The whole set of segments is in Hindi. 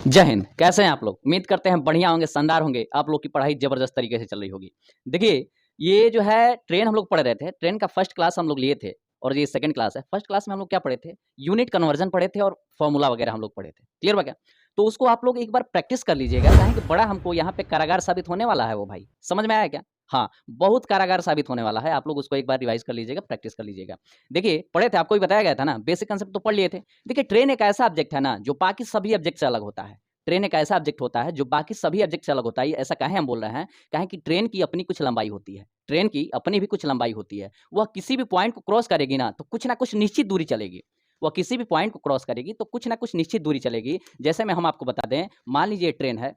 जय हिंद। कैसे हैं आप लोग? उम्मीद करते हैं बढ़िया होंगे, शानदार होंगे। आप लोग की पढ़ाई ज़बरदस्त तरीके से चल रही होगी। देखिए, ये जो है ट्रेन हम लोग पढ़ रहे थे, ट्रेन का फर्स्ट क्लास हम लोग लिए थे और ये सेकंड क्लास है। फर्स्ट क्लास में हम लोग क्या पढ़े थे? यूनिट कन्वर्जन पढ़े थे और फ़ॉर्मूला वगैरह हम लोग पढ़े थे। क्लियर हुआ क्या? तो उसको आप लोग एक बार प्रैक्टिस कर लीजिएगा, काहे कि बड़ा हमको यहाँ पे कारागार साबित होने वाला है वो भाई। समझ में आया क्या? हाँ, बहुत कारागार साबित होने वाला है। आप लोग उसको एक बार रिवाइज़ कर लीजिएगा, प्रैक्टिस कर लीजिएगा। देखिए, पढ़े थे, आपको भी बताया गया था ना, बेसिक कांसेप्ट तो पढ़ लिए थे। देखिए, ट्रेन एक ऐसा ऑब्जेक्ट है ना, जो बाकी सभी ऑब्जेक्ट से अलग होता है। ट्रेन एक ऐसा ऑब्जेक्ट होता है जो बाकी सभी ऑब्जेक्ट से अलग होता है। ऐसा काहे हम बोल रहे हैं? काहे कि ट्रेन की अपनी कुछ लंबाई होती है। ट्रेन की अपनी भी कुछ लंबाई होती है। वह किसी भी पॉइंट को क्रॉस करेगी ना, तो कुछ ना कुछ निश्चित दूरी चलेगी। वह किसी भी पॉइंट को क्रॉस करेगी तो कुछ ना कुछ निश्चित दूरी चलेगी। जैसे में हम आपको बता दें, मान लीजिए ट्रेन है,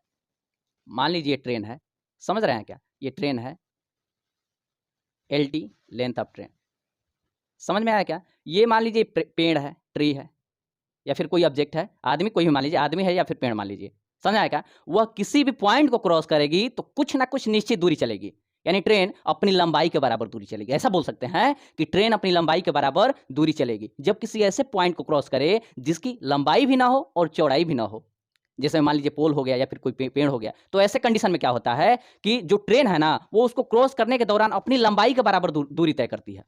मान लीजिए ट्रेन है, समझ रहे हैं क्या? ये ट्रेन है, एलटी लेंथ ऑफ ट्रेन। समझ में आया क्या? ये मान लीजिए पेड़ है, ट्री है, या फिर कोई ऑब्जेक्ट है, आदमी कोई भी मान लीजिए, आदमी है या फिर पेड़ मान लीजिए। समझ आया क्या? वह किसी भी पॉइंट को क्रॉस करेगी तो कुछ ना कुछ निश्चित दूरी चलेगी। यानी ट्रेन अपनी लंबाई के बराबर दूरी चलेगी। ऐसा बोल सकते हैं कि ट्रेन अपनी लंबाई के बराबर दूरी चलेगी जब किसी ऐसे पॉइंट को क्रॉस करे जिसकी लंबाई भी ना हो और चौड़ाई भी ना हो। जैसे मान लीजिए पोल हो गया या फिर कोई पेड़ हो गया। तो ऐसे कंडीशन में क्या होता है कि जो ट्रेन है ना, वो उसको क्रॉस करने के दौरान अपनी लंबाई के बराबर दूरी तय करती है।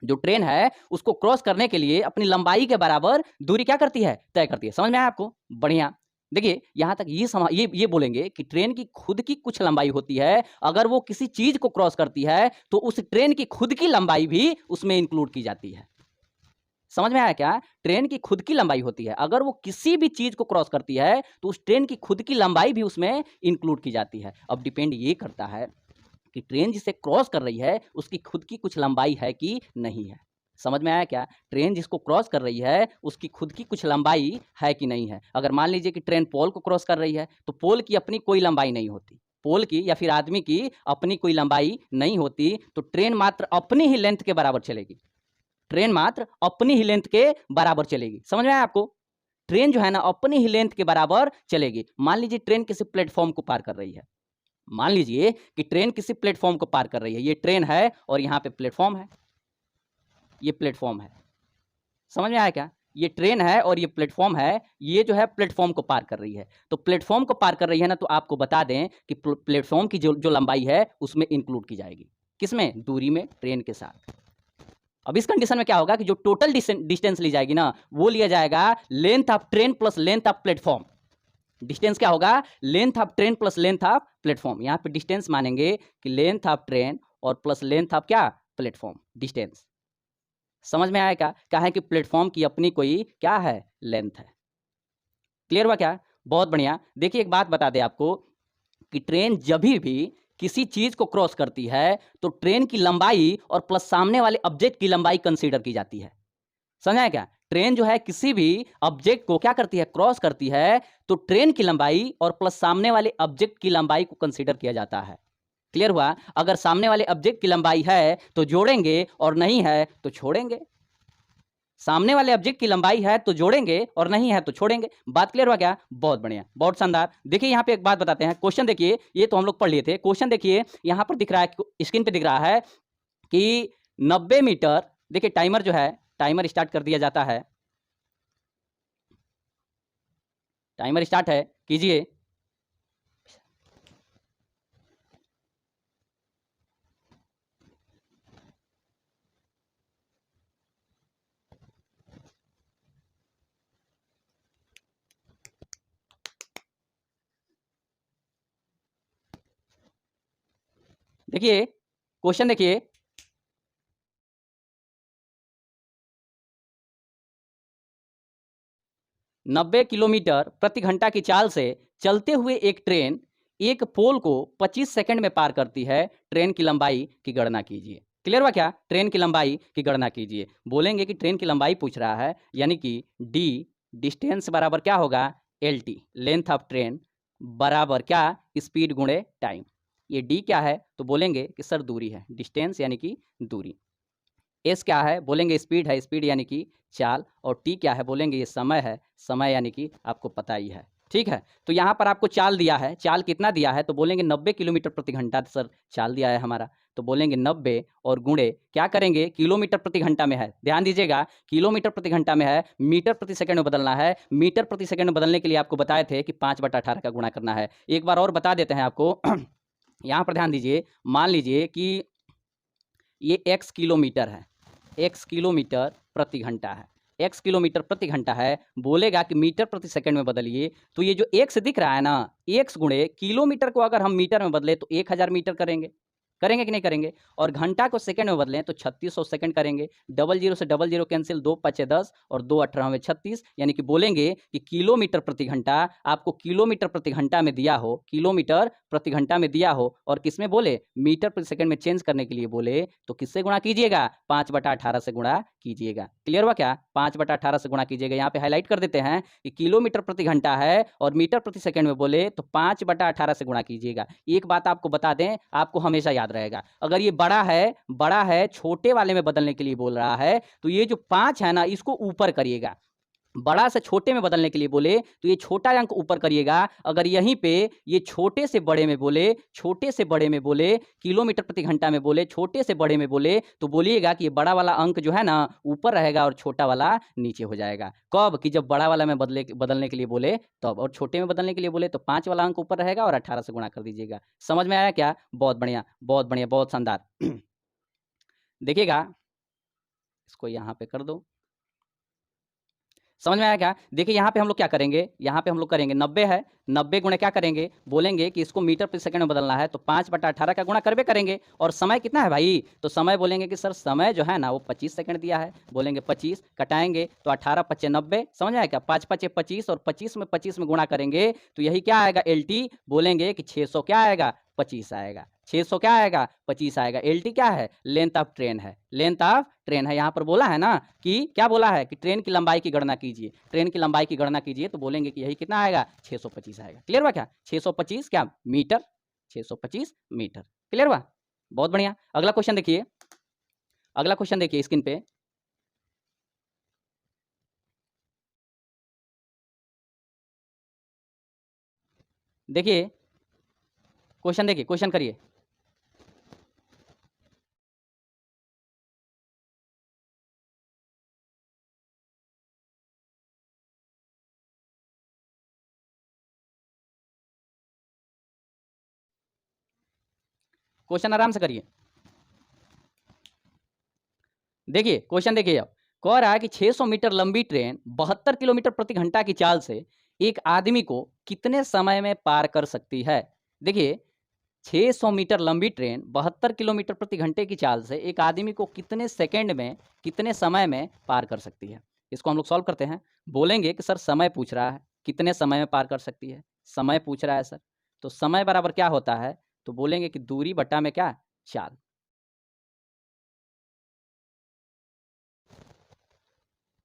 जो ट्रेन है उसको क्रॉस करने के लिए अपनी लंबाई के बराबर दूरी क्या करती है? तय करती है। समझ में आया आपको? बढ़िया। देखिए, यहाँ तक ये बोलेंगे कि ट्रेन की खुद की कुछ लंबाई होती है। अगर वो किसी चीज को क्रॉस करती है तो उस ट्रेन की खुद की लंबाई भी उसमें इंक्लूड की जाती है। समझ में आया क्या? ट्रेन की खुद की लंबाई होती है। अगर वो किसी भी चीज को क्रॉस करती है तो उस ट्रेन की खुद की लंबाई भी उसमें इंक्लूड की जाती है। अब डिपेंड ये करता है कि ट्रेन जिसे क्रॉस कर रही है उसकी खुद की कुछ लंबाई है कि नहीं है। समझ में आया क्या? ट्रेन जिसको क्रॉस कर रही है उसकी खुद की कुछ लंबाई है कि नहीं है। अगर मान लीजिए कि ट्रेन पोल को क्रॉस कर रही है तो पोल की अपनी कोई लंबाई नहीं होती, पोल की या फिर आदमी की अपनी कोई लंबाई नहीं होती, तो ट्रेन मात्र अपनी ही लेंथ के बराबर चलेगी। ट्रेन मात्र अपनी ही लेंथ के बराबर चलेगी। समझ में आया आपको? ट्रेन जो है ना अपनी ही लेंथ के बराबर चलेगी। मान लीजिए ट्रेन किसी प्लेटफॉर्म को पार कर रही है, मान लीजिए कि ट्रेन किसी प्लेटफॉर्म को पार कर रही है। ये ट्रेन है और यहाँ पे प्लेटफॉर्म है, ये प्लेटफॉर्म है। समझ में आया क्या? ये ट्रेन है और ये प्लेटफॉर्म है। ये जो है प्लेटफॉर्म को पार कर रही है। तो प्लेटफॉर्म को पार कर रही है ना, तो आपको बता दें कि प्लेटफॉर्म की जो लंबाई है उसमें इंक्लूड की जाएगी। किसमें? दूरी में, ट्रेन के साथ। अब इस कंडीशन में क्या होगा कि जो टोटल डिस्टेंस ली जाएगी ना, वो लिया जाएगा length of train plus length of platform. Distance क्या होगा? Length of train plus length of platform. यहाँ पे डिस्टेंस मानेंगे कि लेंथ ऑफ ट्रेन और प्लस लेंथ ऑफ क्या? प्लेटफॉर्म। डिस्टेंस। समझ में आया क्या? क्या है कि प्लेटफॉर्म की अपनी कोई क्या है? लेंथ है। क्लियर हुआ क्या? बहुत बढ़िया। देखिए, एक बात बता दें आपको कि ट्रेन जब भी किसी चीज को क्रॉस करती है तो ट्रेन की लंबाई और प्लस सामने वाले ऑब्जेक्ट की लंबाई कंसीडर की जाती है। समझा है क्या? ट्रेन जो है किसी भी ऑब्जेक्ट को क्या करती है? क्रॉस करती है, तो ट्रेन की लंबाई और प्लस सामने वाले ऑब्जेक्ट की लंबाई को कंसीडर किया जाता है। क्लियर हुआ? अगर सामने वाले ऑब्जेक्ट की लंबाई है तो जोड़ेंगे और नहीं है तो छोड़ेंगे। सामने वाले ऑब्जेक्ट की लंबाई है तो जोड़ेंगे और नहीं है तो छोड़ेंगे। बात क्लियर हुआ क्या? बहुत बढ़िया, बहुत शानदार। देखिए, यहाँ पे एक बात बताते हैं। क्वेश्चन देखिए, ये तो हम लोग पढ़ लिए थे। क्वेश्चन देखिए, यहाँ पर दिख रहा है, स्क्रीन पे दिख रहा है कि 90 मीटर। देखिए, टाइमर जो है, टाइमर स्टार्ट कर दिया जाता है। टाइमर स्टार्ट है, कीजिए। देखिए, क्वेश्चन देखिए, 90 किलोमीटर प्रति घंटा की चाल से चलते हुए एक ट्रेन एक पोल को 25 सेकंड में पार करती है। ट्रेन की लंबाई की गणना कीजिए। क्लियर हुआ क्या? ट्रेन की लंबाई की गणना कीजिए। बोलेंगे कि ट्रेन की लंबाई पूछ रहा है, यानी कि डी डिस्टेंस बराबर क्या होगा? L T length of train बराबर क्या? स्पीड गुणे टाइम। ये डी क्या है? तो बोलेंगे कि सर दूरी है, डिस्टेंस यानी कि दूरी। एस क्या है? बोलेंगे स्पीड है, स्पीड यानी कि चाल। और टी क्या है? बोलेंगे ये समय है, समय यानी कि आपको पता ही है। ठीक है, तो यहाँ पर आपको चाल दिया है, चाल कितना दिया है तो बोलेंगे 90 किलोमीटर प्रति घंटा सर चाल दिया है हमारा, तो बोलेंगे 90 और गुणे क्या करेंगे किलोमीटर प्रति घंटा में है, ध्यान दीजिएगा किलोमीटर प्रति घंटा में है, मीटर प्रति सेकंड में बदलना है। मीटर प्रति सेकंड में बदलने के लिए आपको बताए थे कि 5/18 का गुणा करना है। एक बार और बता देते हैं आपको यहाँ पर ध्यान दीजिए, मान लीजिए कि ये x किलोमीटर है, x किलोमीटर प्रति घंटा है, x किलोमीटर प्रति घंटा है, बोलेगा कि मीटर प्रति सेकंड में बदलिए, तो ये जो x दिख रहा है ना, x गुणे किलोमीटर को अगर हम मीटर में बदले तो 1000 मीटर करेंगे, करेंगे कि नहीं करेंगे, और घंटा को सेकंड में बदलें तो 3600 सेकंड करेंगे। 00 से 00 कैंसिल, 2 5 10 और 2 18 में 36, यानी कि बोलेंगे कि किलोमीटर प्रति घंटा आपको किलोमीटर प्रति घंटा में दिया हो, किलोमीटर प्रति घंटा में दिया हो, और किस में बोले मीटर प्रति सेकंड में चेंज करने के लिए बोले तो किससे गुणा कीजिएगा 5/18 से गुणा कीजिएगा। क्लियर हुआ क्या, 5/18 से गुणा कीजिएगा। यहाँ पे हाईलाइट कर देते हैं कि किलोमीटर प्रति घंटा है और मीटर प्रति सेकंड में बोले तो 5/18 से गुणा कीजिएगा। एक बात आपको बता दें, आपको हमेशा याद रहेगा, अगर ये बड़ा है छोटे वाले में बदलने के लिए बोल रहा है तो ये जो 5 है ना इसको ऊपर करिएगा, बड़ा से छोटे में बदलने के लिए बोले तो ये छोटा अंक ऊपर करिएगा। अगर यहीं पे ये छोटे से बड़े में बोले, छोटे से बड़े में बोले, किलोमीटर प्रति घंटा में बोले, छोटे से बड़े में बोले तो बोलिएगा कि ये बड़ा वाला अंक जो है ना ऊपर रहेगा और छोटा वाला नीचे हो जाएगा। कब कि जब बड़ा वाला में बदलने के लिए बोले तब, और छोटे में बदलने के लिए बोले तो 5 वाला अंक ऊपर रहेगा और 18 से गुणा कर दीजिएगा। समझ में आया क्या, बहुत बढ़िया बहुत बढ़िया बहुत शानदार। देखिएगा इसको यहाँ पे कर दो, समझ में आया क्या। देखिए यहाँ पे हम लोग क्या करेंगे, यहाँ पे हम लोग करेंगे 90 है, 90 गुणे क्या करेंगे, बोलेंगे कि इसको मीटर प्रति सेकंड में बदलना है तो 5/18 का गुणा करबे करेंगे। और समय कितना है भाई, तो समय बोलेंगे कि सर समय जो है ना वो 25 सेकंड दिया है, बोलेंगे 25 कटाएंगे तो 18 × 5 = 90, समझ आया क्या, 5 × 5 = 25 और 25 में गुणा करेंगे तो यही क्या आएगा LT, बोलेंगे कि 600 क्या आएगा 25 आएगा, 600 क्या आएगा 25 आएगा। LT क्या है, लेंथ ऑफ ट्रेन है, लेंथ ऑफ ट्रेन है। यहाँ पर बोला है ना कि क्या बोला है कि ट्रेन की लंबाई की गणना कीजिए, ट्रेन की लंबाई की गणना कीजिए तो बोलेंगे कि यही कितना आएगा 625 आएगा। क्लियर हुआ क्या, 625 क्या मीटर, 625 मीटर। क्लियर हुआ, बहुत बढ़िया। अगला क्वेश्चन देखिए, अगला क्वेश्चन देखिए स्क्रीन पे, देखिए क्वेश्चन, देखिए क्वेश्चन करिए। क्वेश्चन आराम से करिए। देखिए क्वेश्चन देखिए, अब कह रहा है कि 600 मीटर लंबी ट्रेन 72 किलोमीटर प्रति घंटा की चाल से एक आदमी को कितने समय में पार कर सकती है। देखिए 600 मीटर लंबी ट्रेन 72 किलोमीटर प्रति घंटे की चाल से एक आदमी को कितने सेकंड में, कितने समय में पार कर सकती है। इसको हम लोग सॉल्व करते हैं। बोलेंगे कि सर समय पूछ रहा है, कितने समय में पार कर सकती है, समय पूछ रहा है सर, तो समय बराबर क्या होता है, तो बोलेंगे कि दूरी बटा में क्या, चाल।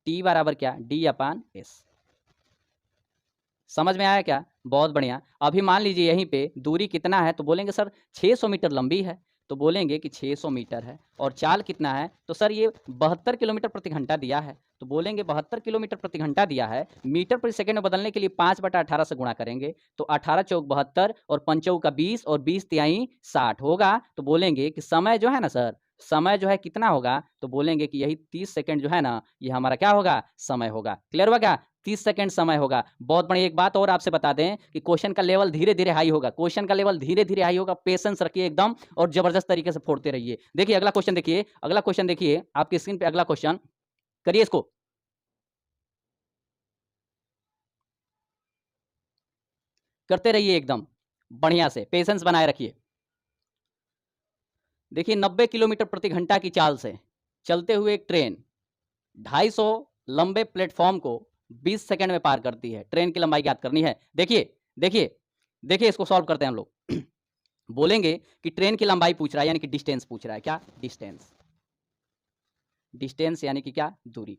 T बराबर क्या, D/S। समझ में आया क्या, बहुत बढ़िया। अभी मान लीजिए यहीं पे दूरी कितना है, तो बोलेंगे सर 600 मीटर लंबी है, तो बोलेंगे कि 600 मीटर है, और चाल कितना है, तो सर ये 72 किलोमीटर प्रति घंटा दिया है, तो बोलेंगे 72 किलोमीटर प्रति घंटा दिया है, मीटर प्रति सेकंड में बदलने के लिए 5/18 से गुणा करेंगे तो 18 चौक 72 और 5 चौका 20 और 20 तिहाई 60 होगा, तो बोलेंगे कि समय जो है ना सर, समय जो है कितना होगा, तो बोलेंगे कि यही 30 सेकंड जो है ना ये हमारा क्या होगा, समय होगा। क्लियर होगा क्या, 30 सेकंड समय होगा। बहुत बढ़िया। एक बात और आपसे बता दें कि क्वेश्चन का लेवल धीरे धीरे हाई होगा, क्वेश्चन का लेवल धीरे धीरे हाई होगा, पेशेंस रखिए एकदम और जबरदस्त तरीके से फोड़ते रहिए। देखिए अगला क्वेश्चन देखिए, अगला क्वेश्चन देखिए आपकी स्क्रीन पे, अगला क्वेश्चन करिए, इसको करते रहिए एकदम बढ़िया से, पेशेंस बनाए रखिए। देखिए 90 किलोमीटर प्रति घंटा की चाल से चलते हुए एक ट्रेन 250 लंबे प्लेटफॉर्म को 20 सेकंड में पार करती है। ट्रेन की लंबाई ज्ञात करनी है। देखिए देखिए देखिए इसको सॉल्व करते हैं हम लोग। बोलेंगे कि ट्रेन की लंबाई पूछ रहा है, यानी कि डिस्टेंस पूछ रहा है, क्या डिस्टेंस, डिस्टेंस यानी कि क्या दूरी।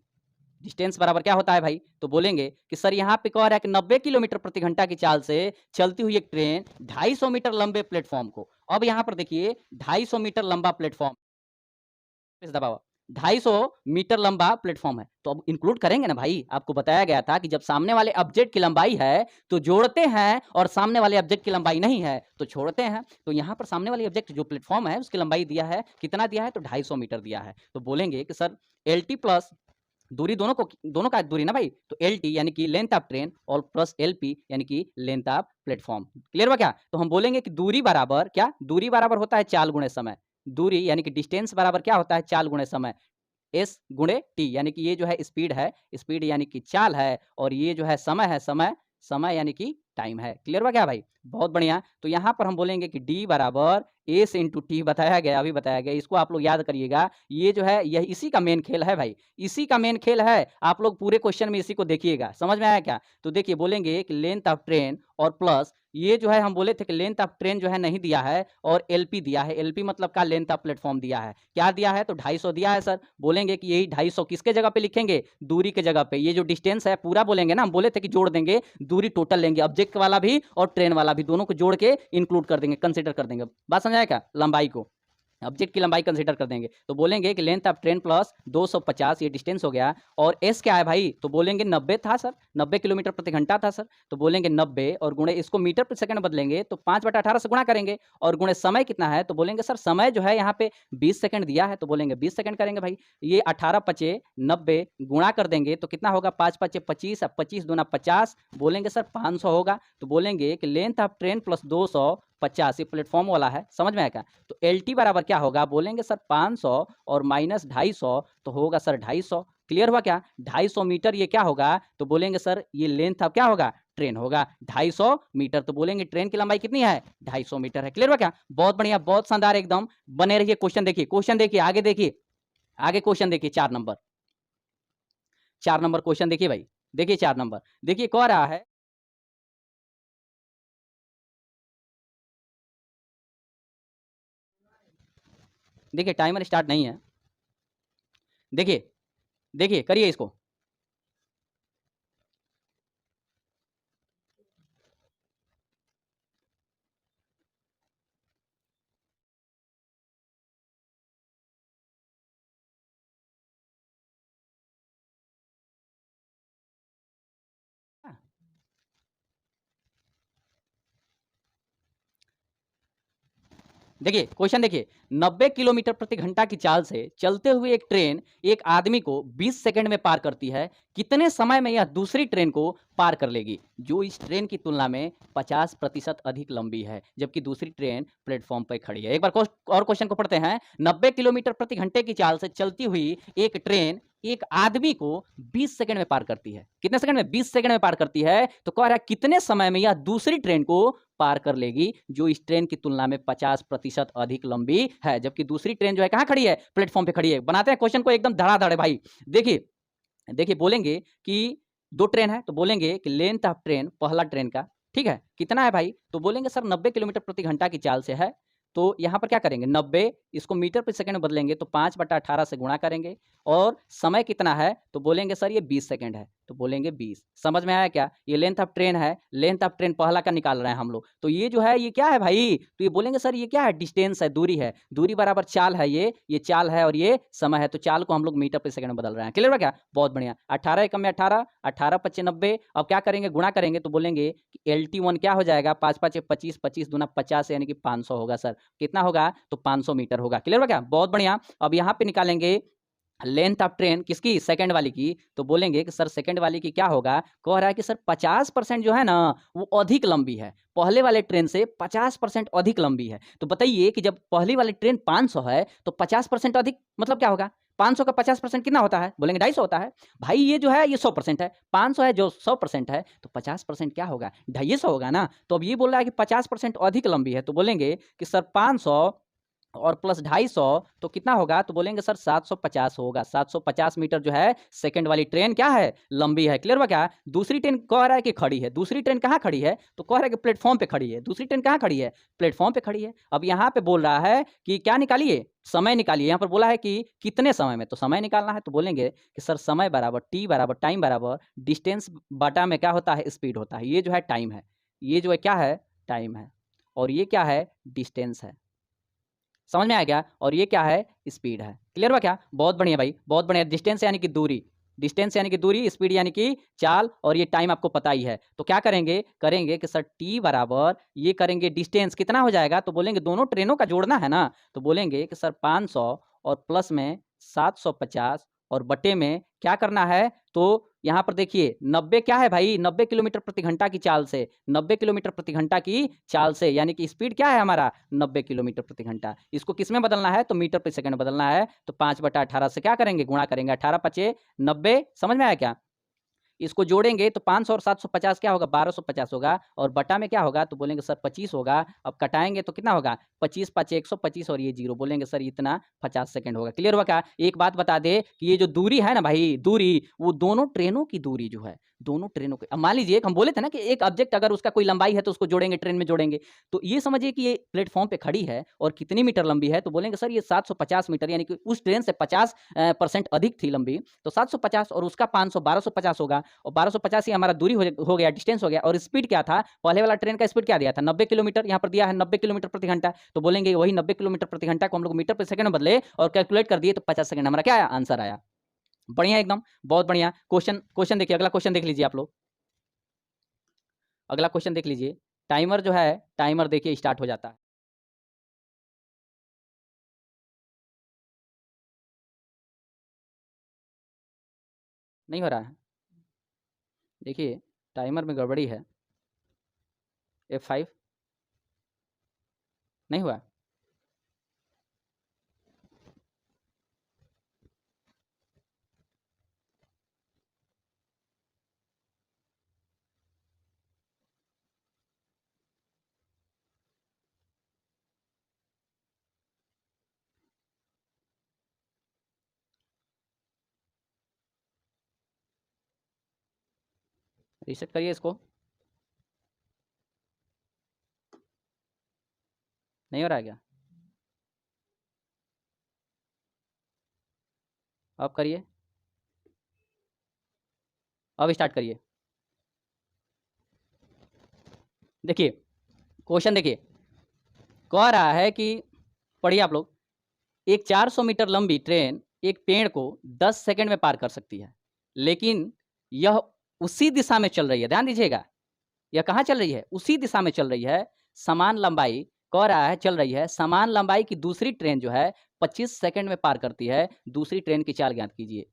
डिस्टेंस बराबर क्या होता है भाई, तो बोलेंगे कि सर यहाँ पे कह रहा है कि 90 किलोमीटर प्रति घंटा की चाल से चलती हुई एक ट्रेन 250 मीटर लंबे प्लेटफॉर्म को, अब यहाँ पर देखिए 250 मीटर लंबा प्लेटफॉर्म, दबावा 250 मीटर लंबा प्लेटफॉर्म है। तो अब इंक्लूड करेंगे ना भाई, आपको बताया गया था कि जब सामने वाले ऑब्जेक्ट की लंबाई है तो जोड़ते हैं, और सामने वाले ऑब्जेक्ट की लंबाई नहीं है तो छोड़ते हैं। तो यहाँ पर सामने वाले ऑब्जेक्ट जो प्लेटफॉर्म है उसकी लंबाई दिया है, कितना दिया है, तो 250 मीटर दिया है। तो बोलेंगे कि सर LT प्लस दूरी दोनों का दूरी ना भाई, तो LT यानी कि लेंथ ऑफ ट्रेन और प्लस LP यानी कि लेंथ ऑफ प्लेटफॉर्म। क्लियर हुआ क्या? तो हम बोलेंगे कि दूरी बराबर क्या, दूरी बराबर होता है चाल गुणे समय। दूरी यानी कि डिस्टेंस बराबर क्या होता है, चाल गुणे समय। S गुणे T यानी कि ये जो है स्पीड है, स्पीड यानी कि चाल है, और ये जो है समय है, समय यानी कि टाइम है। क्लियर हुआ क्या भाई? बहुत बढ़िया। तो यहाँ पर हम बोलेंगे कि D बराबर S इंटू टी बताया गया, अभी बताया गया, इसको आप लोग याद करिएगा। ये जो है यह इसी का मेन खेल है भाई, इसी का मेन खेल है। आप लोग पूरे क्वेश्चन में इसी को देखिएगा, समझ में आया क्या? तो देखिए बोलेंगे कि लेंथ ऑफ ट्रेन और प्लस ये जो है हम बोले थे कि लेंथ ऑफ ट्रेन जो है नहीं दिया है, और LP दिया है। LP मतलब का लेंथ ऑफ प्लेटफॉर्म दिया है। क्या दिया है? तो 250 दिया है सर। बोलेंगे कि यही 250 किसके जगह पे लिखेंगे, दूरी के जगह पे। ये जो डिस्टेंस है पूरा बोलेंगे ना, हम बोले थे कि जोड़ देंगे, दूरी टोटल लेंगे, ऑब्जेक्ट वाला भी और ट्रेन वाला भी, दोनों को जोड़ के इंक्लूड कर देंगे, कंसिडर कर देंगे। बात समझाया क्या? लंबाई को, ऑब्जेक्ट की लंबाई कंसीडर कर देंगे। तो बोलेंगे कि लेंथ ऑफ ट्रेन प्लस 250, ये डिस्टेंस हो गया, और एस क्या है भाई, तो बोलेंगे 90 था सर, 90 किलोमीटर प्रति घंटा था सर। तो बोलेंगे 90 और गुणे इसको मीटर प्रति सेकंड बदलेंगे तो 5/18 से गुणा करेंगे, और गुणे समय कितना है, तो बोलेंगे सर समय जो है यहाँ पे 20 सेकंड दिया है, तो बोलेंगे 20 सेकंड करेंगे भाई। ये 18 पचे 90 गुणा कर देंगे तो कितना होगा, 5 पचे 25, अब 25 दूना 50, बोलेंगे सर 500 होगा। तो बोलेंगे कि लेंथ ऑफ ट्रेन प्लस 250, ये प्लेटफॉर्म वाला है, समझ में आएगा? तो LT बराबर क्या होगा, बोलेंगे सर 500 और माइनस 250, तो होगा सर 250। क्लियर हुआ क्या? 250 मीटर ये क्या होगा, तो बोलेंगे सर ये लेंथ अब क्या होगा, ट्रेन होगा 250 मीटर। तो बोलेंगे ट्रेन की लंबाई कितनी है, 250 मीटर है। क्लियर हुआ क्या? बहुत बढ़िया, बहुत शानदार एकदम। बने रहिए, क्वेश्चन देखिए, क्वेश्चन देखिए, आगे देखिए, आगे क्वेश्चन देखिए, 4 नंबर, 4 नंबर क्वेश्चन देखिए भाई, देखिए 4 नंबर, देखिए कह रहा है, देखिए टाइमर स्टार्ट नहीं है, देखिए, देखिए करिए इसको। देखिए क्वेश्चन देखिए, 90 किलोमीटर प्रति घंटा की चाल से चलते हुए एक ट्रेन एक आदमी को 20 सेकंड में पार करती है, कितने समय में यह दूसरी ट्रेन को पार कर लेगी जो इस ट्रेन की तुलना में 50% अधिक लंबी है, जबकि दूसरी ट्रेन प्लेटफॉर्म पर खड़ी है। एक बार और क्वेश्चन को पढ़ते हैं। 90 किलोमीटर प्रति घंटे की चाल से चलती हुई एक ट्रेन एक आदमी को 20 सेकंड में पार करती है, कितने सेकंड में, 20 सेकंड में पार करती है। तो कह रहा है कितने समय में यह दूसरी ट्रेन को पार कर लेगी जो इस ट्रेन की तुलना में 50% अधिक लंबी है, जबकि दूसरी ट्रेन जो है कहां खड़ी है, प्लेटफॉर्म पे खड़ी है। बनाते हैं क्वेश्चन को एकदम धड़ाधड़ है भाई। देखिए, देखिए बोलेंगे कि दो ट्रेन है, तो बोलेंगे कि लेंथ ऑफ ट्रेन, पहला ट्रेन का, ठीक है, कितना है भाई, तो बोलेंगे सर 90 किलोमीटर प्रति घंटा की चाल से है। तो यहाँ पर क्या करेंगे, 90 इसको मीटर प्रति सेकंड में बदलेंगे तो 5/18 से गुणा करेंगे, और समय कितना है, तो बोलेंगे सर ये 20 सेकंड है, तो बोलेंगे 20। समझ में आया क्या? ये लेंथ ऑफ ट्रेन है, लेंथ ऑफ ट्रेन पहला का निकाल रहे हैं हम लोग। तो ये जो है ये क्या है भाई, तो ये बोलेंगे सर ये क्या है, डिस्टेंस है, दूरी है, दूरी बराबर चाल है, ये चाल है और ये समय है, तो चाल को हम लोग मीटर प्रति सेकंड में बदल रहे हैं। क्लियर है क्या? बहुत बढ़िया। 18 एकम में 18, 18 पच्चे 90, अब क्या करेंगे, गुणा करेंगे, तो बोलेंगे कि LT1 क्या हो जाएगा, 5 5 25, 25 दूना 50 यानी कि 500 होगा सर। कितना होगा, तो 500 मीटर होगा। क्लियर हो क्या? बहुत बढ़िया। अब यहाँ पे निकालेंगे लेंथ ऑफ ट्रेन किसकी, सेकंड वाली की, तो बोलेंगे कि सर सेकंड वाली की क्या होगा, कह रहा है कि सर 50% जो है ना वो अधिक लंबी है, पहले वाले ट्रेन से 50% अधिक लंबी है। तो बताइए कि जब पहली वाली ट्रेन 500 है तो 50% अधिक मतलब क्या होगा, 500 का 50% कितना होता है, बोलेंगे 250 होता है। भाई ये जो है ये 100% है, 500 है जो 100% है, तो 50% क्या होगा, 250 होगा ना। तो अब ये बोल रहा है कि 50% अधिक लंबी है, तो बोलेंगे कि सर 500 और प्लस 250 तो कितना होगा, तो बोलेंगे सर 750 होगा। 750 मीटर जो है सेकंड वाली ट्रेन क्या है, लंबी है। क्लियर हुआ क्या? दूसरी ट्रेन कह रहा है कि खड़ी है, दूसरी ट्रेन कहाँ खड़ी है, तो कह रहा है कि प्लेटफॉर्म पे खड़ी है। दूसरी ट्रेन कहाँ खड़ी है, प्लेटफॉर्म पे खड़ी है। अब यहाँ पे बोल रहा है कि क्या निकालिए, समय निकालिए। यहाँ पर बोला है कि कितने समय में, तो समय निकालना है, तो बोलेंगे कि सर समय बराबर टी बराबर टाइम बराबर डिस्टेंस बटा में क्या होता है, स्पीड होता है। ये जो है टाइम है, ये जो है क्या है, टाइम है, और ये क्या है, डिस्टेंस है। समझ में आया क्या? और ये क्या है? स्पीड है। क्लियर हुआ क्या? बहुत बढ़िया भाई, बहुत बढ़िया। डिस्टेंस यानी कि दूरी, डिस्टेंस यानी कि दूरी, स्पीड यानी कि चाल, और ये टाइम आपको पता ही है। तो क्या करेंगे? करेंगे कि सर टी बराबर ये करेंगे डिस्टेंस कितना हो जाएगा, तो बोलेंगे दोनों ट्रेनों का जोड़ना है ना, तो बोलेंगे कि सर 500 और प्लस में 750 और बटे में क्या करना है, तो यहाँ पर देखिए 90 क्या है भाई, 90 किलोमीटर प्रति घंटा की चाल से, 90 किलोमीटर प्रति घंटा की चाल से, यानी कि स्पीड क्या है हमारा, 90 किलोमीटर प्रति घंटा। इसको किस में बदलना है, तो मीटर प्रति सेकंड बदलना है, तो 5/18 से क्या करेंगे, गुणा करेंगे, 18 पचे 90। समझ में आया क्या? इसको जोड़ेंगे तो 500 और 750 क्या होगा, 1250 होगा, और बटा में क्या होगा, तो बोलेंगे सर 25 होगा। अब कटाएंगे तो कितना होगा, 25 5 125 और ये जीरो, बोलेंगे सर इतना 50 सेकंड होगा। क्लियर हुआ क्या? एक बात बता दे कि ये जो दूरी है ना भाई, दूरी, वो दोनों ट्रेनों की दूरी जो है, दोनों ट्रेनों की, अब मान लीजिए हम बोले थे ना कि एक ऑब्जेक्ट अगर उसका कोई लंबाई है तो उसको जोड़ेंगे, ट्रेन में जोड़ेंगे, तो ये समझिए कि ये प्लेटफॉर्म पे खड़ी है और कितनी मीटर लंबी है, तो बोलेंगे सर ये 750 मीटर, यानी कि उस ट्रेन से 50% अधिक थी लंबी, तो 750 और उसका 500 1250 होगा, और 1250 ही हमारा दूरी हो गया, डिस्टेंस हो गया। और स्पीड क्या था, पहले वाला ट्रेन का स्पीड क्या दिया था, 90 किलोमीटर, यहाँ पर दिया है 90 किलोमीटर प्रति घंटा, तो बोलेंगे वही 90 किलोमीटर प्रति घंटा को हम लोग मीटर प्रति सेकंड में बदले और कैलकुलेट कर दिए, तो 50 सेकंड हमारा क्या आया, आंसर आया। बढ़िया एकदम, बहुत बढ़िया। क्वेश्चन क्वेश्चन देखिए, अगला क्वेश्चन देख लीजिए आप लोग, अगला क्वेश्चन देख लीजिए। टाइमर जो है, टाइमर देखिए स्टार्ट हो जाता है। नहीं हो रहा है, देखिए टाइमर में गड़बड़ी है। F5 नहीं हुआ, रीसेट करिए इसको। नहीं हो रहा है क्या? अब करिए, अब स्टार्ट करिए। देखिए क्वेश्चन देखिए, कह रहा है कि, पढ़िए आप लोग, एक 400 मीटर लंबी ट्रेन एक पेड़ को 10 सेकंड में पार कर सकती है, लेकिन यह उसी दिशा में चल रही है, ध्यान दीजिएगा, यह कहाँ चल रही है, उसी दिशा में चल रही है, समान लंबाई, कह रहा है चल रही है, समान लंबाई की दूसरी ट्रेन जो है 25 सेकंड में पार करती है, दूसरी ट्रेन की चाल ज्ञात कीजिए।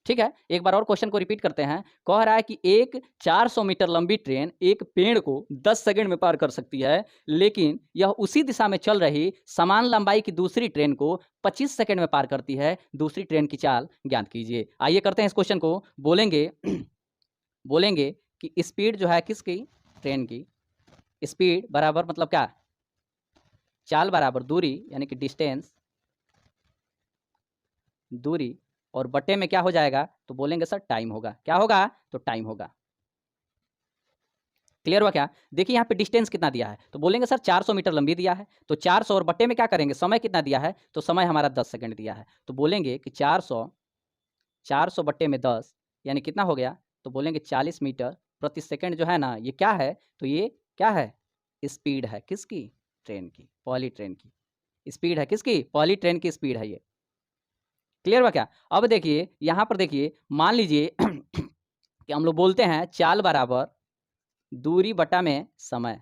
ठीक है, एक बार और क्वेश्चन को रिपीट करते हैं। कह रहा है कि एक 400 मीटर लंबी ट्रेन एक पेड़ को 10 सेकंड में पार कर सकती है, लेकिन यह उसी दिशा में चल रही समान लंबाई की दूसरी ट्रेन को 25 सेकंड में पार करती है, दूसरी ट्रेन की चाल ज्ञात कीजिए। आइए करते हैं इस क्वेश्चन को। बोलेंगे बोलेंगे कि स्पीड जो है किसकी, ट्रेन की, स्पीड बराबर मतलब क्या, चाल बराबर दूरी, यानी कि डिस्टेंस, दूरी, और बटे में क्या हो जाएगा, तो बोलेंगे सर टाइम होगा। क्या होगा, तो टाइम होगा। क्लियर हुआ क्या? देखिए यहाँ पे डिस्टेंस कितना दिया है, तो बोलेंगे सर 400 मीटर लंबी दिया है, तो 400 और बटे में क्या करेंगे, समय कितना दिया है, तो समय हमारा 10 सेकंड दिया है, तो बोलेंगे कि 400 बटे में 10 यानी कितना हो गया, तो बोलेंगे 40 मीटर प्रति सेकंड जो है ना, ये क्या है, तो ये क्या है, स्पीड है किसकी, ट्रेन की, पहली ट्रेन की स्पीड है, किसकी, पहली ट्रेन की स्पीड है ये। क्लियर हुआ क्या? अब देखिए यहाँ पर देखिए, मान लीजिए कि हम लोग बोलते हैं चाल बराबर दूरी बटा में समय,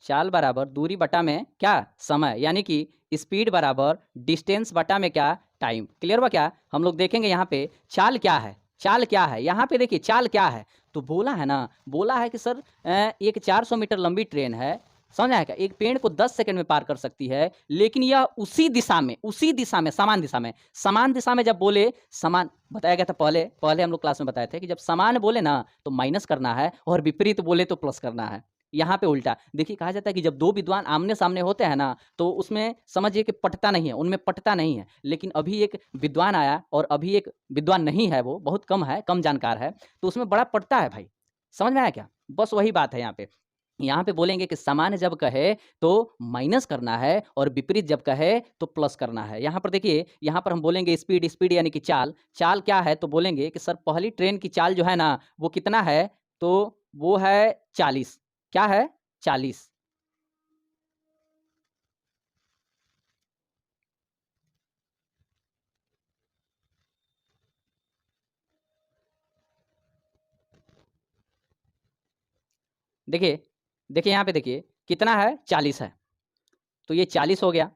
चाल बराबर दूरी बटा में क्या, समय, यानी कि स्पीड बराबर डिस्टेंस बटा में क्या, टाइम। क्लियर हुआ क्या? हम लोग देखेंगे यहाँ पे चाल क्या है, चाल क्या है, यहाँ पे देखिए चाल क्या है, तो बोला है ना, बोला है कि सर एक 400 मीटर लंबी ट्रेन है, समझ आएगा, एक पेड़ को 10 सेकंड में पार कर सकती है, लेकिन यह उसी दिशा में, उसी दिशा में, समान दिशा में, समान दिशा में जब बोले, समान बताया गया था पहले, पहले हम लोग क्लास में बताए थे कि जब समान बोले ना तो माइनस करना है, और विपरीत बोले तो प्लस करना है। यहाँ पे उल्टा देखिए, कहा जाता है कि जब दो विद्वान आमने सामने होते हैं ना, तो उसमें समझिए कि पटता नहीं है, उनमें पटता नहीं है, लेकिन अभी एक विद्वान आया और अभी एक विद्वान नहीं है, वो बहुत कम है, कम जानकार है, तो उसमें बड़ा पटता है भाई। समझ में आया क्या? बस वही बात है यहाँ पे। यहाँ पे बोलेंगे कि समान जब कहे तो माइनस करना है, और विपरीत जब कहे तो प्लस करना है। यहाँ पर देखिए, यहाँ पर हम बोलेंगे स्पीड, स्पीड यानी कि चाल, चाल क्या है, तो बोलेंगे कि सर पहली ट्रेन की चाल जो है ना वो कितना है, तो वो है 40, क्या है, 40, देखिए, देखिए यहाँ पे देखिए कितना है 40 है, तो ये 40 हो गया।